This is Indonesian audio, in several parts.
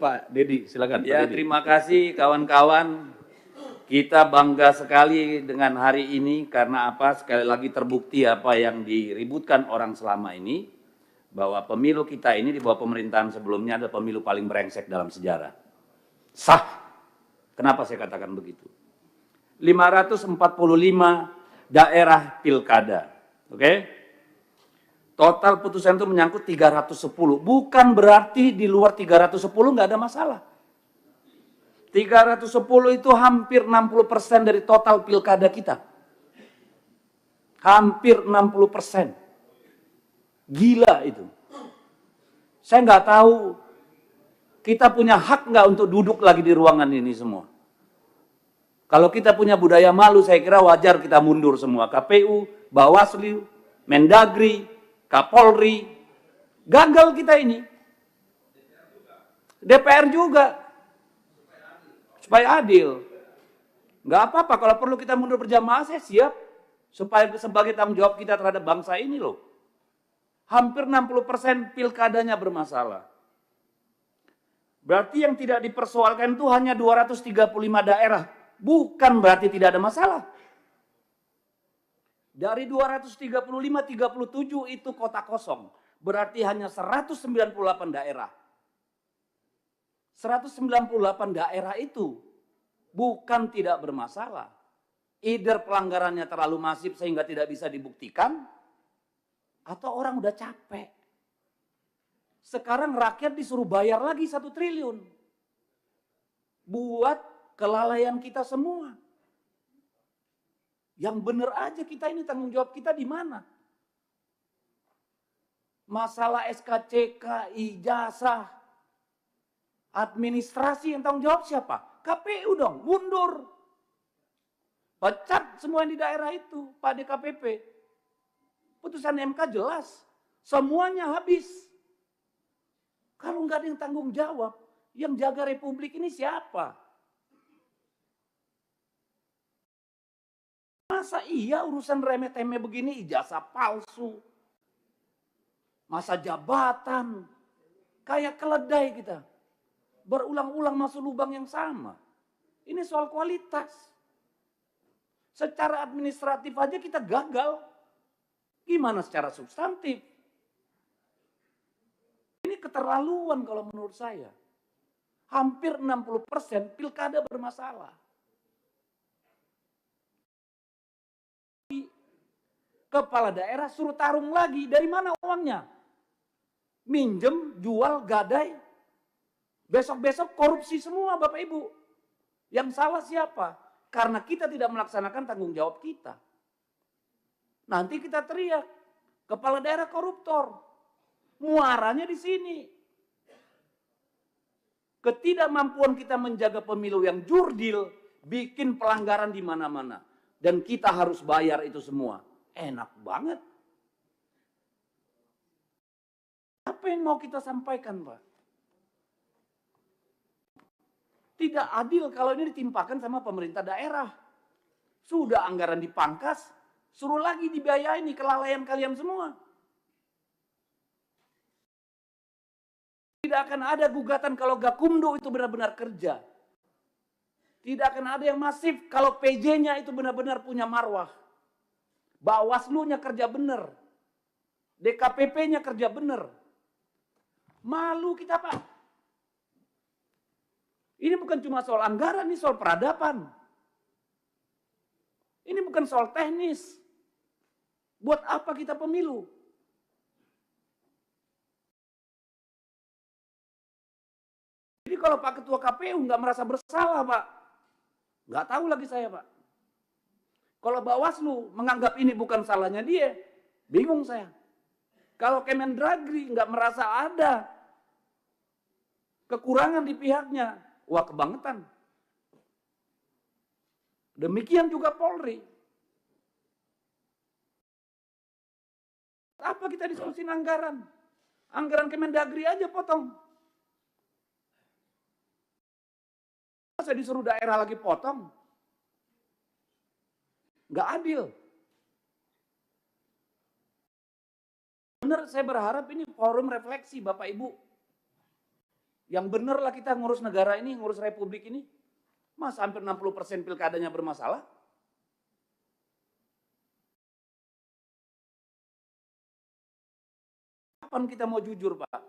Pak Dedi, silakan. Ya, Pak Dedi. terima kasih kawan-kawan. Kita bangga sekali dengan hari ini karena apa? Sekali lagi terbukti apa yang diributkan orang selama ini, bahwa pemilu kita ini di bawah pemerintahan sebelumnya adalah pemilu paling brengsek dalam sejarah. Sah. Kenapa saya katakan begitu? 545 daerah pilkada. Oke? Total putusan itu menyangkut 310. Bukan berarti di luar 310 nggak ada masalah. 310 itu hampir 60% dari total pilkada kita. Hampir 60%. Gila itu. Saya nggak tahu kita punya hak nggak untuk duduk lagi di ruangan ini semua. Kalau kita punya budaya malu, saya kira wajar kita mundur semua. KPU, Bawaslu, Mendagri, Kapolri, gagal kita ini. DPR juga. Supaya adil. Nggak apa-apa, kalau perlu kita mundur berjamaah, saya siap. Supaya sebagai tanggung jawab kita terhadap bangsa ini loh. Hampir 60% pilkadanya bermasalah. Berarti yang tidak dipersoalkan itu hanya 235 daerah. Bukan berarti tidak ada masalah. Dari 235, 37 itu kota kosong. Berarti hanya 198 daerah. 198 daerah itu bukan tidak bermasalah. Either pelanggarannya terlalu masif sehingga tidak bisa dibuktikan, atau orang udah capek. Sekarang rakyat disuruh bayar lagi 1 triliun. Buat kelalaian kita semua. Yang benar aja kita ini tanggung jawab kita di mana? Masalah SKCK, ijazah, administrasi yang tanggung jawab siapa? KPU dong, mundur. Pecat semua yang di daerah itu, Pak DKPP. Putusan MK jelas, semuanya habis. Kalau nggak ada yang tanggung jawab, yang jaga republik ini siapa? Masa iya urusan remeh-temeh begini, ijazah palsu, masa jabatan, kayak keledai kita. Berulang-ulang masuk lubang yang sama. Ini soal kualitas. Secara administratif aja kita gagal. Gimana secara substantif? Ini keterlaluan kalau menurut saya. Hampir 60% pilkada bermasalah. Kepala daerah suruh tarung lagi. Dari mana uangnya? Minjem, jual, gadai. Besok-besok korupsi semua Bapak Ibu. Yang salah siapa? Karena kita tidak melaksanakan tanggung jawab kita. Nanti kita teriak, kepala daerah koruptor. Muaranya di sini. Ketidakmampuan kita menjaga pemilu yang jurdil, bikin pelanggaran di mana-mana. Dan kita harus bayar itu semua. Enak banget. Apa yang mau kita sampaikan, Pak? Tidak adil kalau ini ditimpakan sama pemerintah daerah. Sudah anggaran dipangkas, suruh lagi dibiayai nih kelalaian kalian semua. Tidak akan ada gugatan kalau Gakumdu itu benar-benar kerja. Tidak akan ada yang masif kalau PJ-nya itu benar-benar punya marwah. Bawaslu-nya kerja benar. DKPP-nya kerja benar. Malu kita, Pak. Ini bukan cuma soal anggaran, ini soal peradaban. Ini bukan soal teknis. Buat apa kita pemilu? Jadi kalau Pak Ketua KPU nggak merasa bersalah, Pak. Nggak tahu lagi saya, Pak. Kalau Bawaslu menganggap ini bukan salahnya dia, bingung saya. Kalau Kemendagri nggak merasa ada kekurangan di pihaknya, wah kebangetan. Demikian juga Polri. Apa kita diskusi anggaran? Anggaran Kemendagri aja potong. Saya disuruh daerah lagi potong. Nggak adil. Benar, saya berharap ini forum refleksi Bapak Ibu. Yang bener lah kita ngurus negara ini, ngurus republik ini. Masa hampir 60% pilkadanya bermasalah? Kapan kita mau jujur, Pak?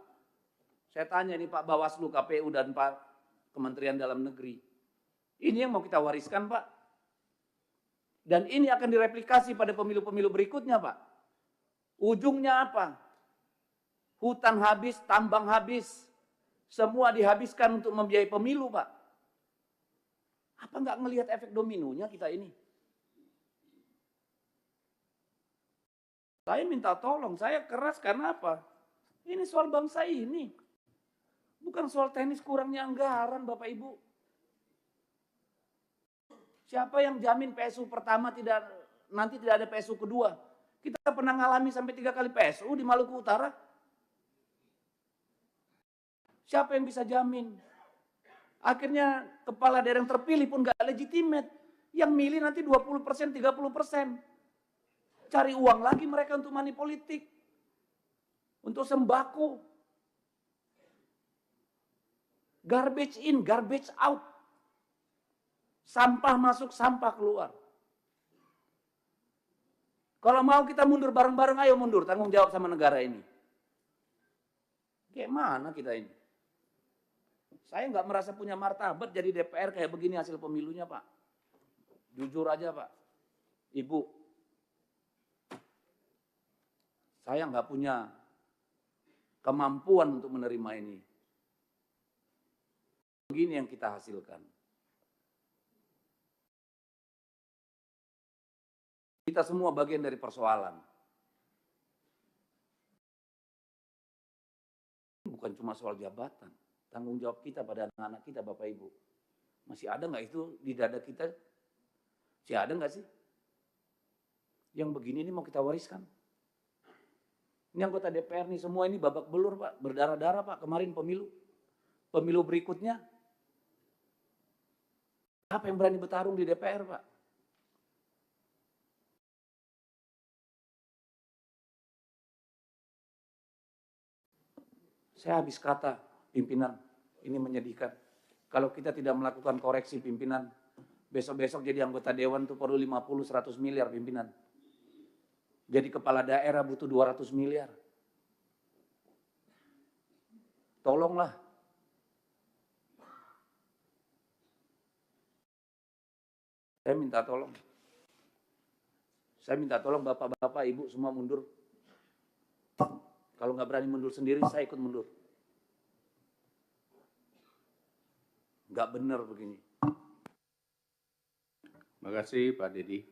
Saya tanya nih Pak Bawaslu, KPU, dan Pak Kementerian Dalam Negeri. Ini yang mau kita wariskan, Pak. Dan ini akan direplikasi pada pemilu-pemilu berikutnya, Pak. Ujungnya apa? Hutan habis, tambang habis. Semua dihabiskan untuk membiayai pemilu, Pak. Apa nggak ngelihat efek dominonya kita ini? Saya minta tolong, saya keras karena apa? Ini soal bangsa ini. Bukan soal teknis kurangnya anggaran, Bapak Ibu. Siapa yang jamin PSU pertama nanti tidak ada PSU kedua? Kita pernah ngalami sampai 3 kali PSU di Maluku Utara. Siapa yang bisa jamin? Akhirnya kepala daerah yang terpilih pun gak legitimate. Yang milih nanti 20%, 30%. Cari uang lagi mereka untuk money politik. Untuk sembako. Garbage in, garbage out. Sampah masuk, sampah keluar. Kalau mau kita mundur bareng-bareng, ayo mundur. Tanggung jawab sama negara ini. Kayak mana kita ini? Saya nggak merasa punya martabat jadi DPR kayak begini hasil pemilunya, Pak. Jujur aja, Pak. Ibu, saya nggak punya kemampuan untuk menerima ini. Begini yang kita hasilkan. Kita semua bagian dari persoalan. Bukan cuma soal jabatan. Tanggung jawab kita pada anak-anak kita, Bapak Ibu. Masih ada nggak itu di dada kita? Masih ada nggak sih? Yang begini ini mau kita wariskan. Ini anggota DPR nih, semua ini babak belur, Pak. Berdarah-darah, Pak. Kemarin pemilu. Pemilu berikutnya. Apa yang berani bertarung di DPR, Pak? Saya habis kata, pimpinan, ini menyedihkan. Kalau kita tidak melakukan koreksi pimpinan, besok-besok jadi anggota dewan tuh perlu 50-100 miliar pimpinan. Jadi kepala daerah butuh 200 miliar. Tolonglah. Saya minta tolong. Saya minta tolong bapak-bapak, ibu semua mundur. Kalau nggak berani mundur sendiri, saya ikut mundur. Nggak benar begini. Terima kasih Pak Dedi.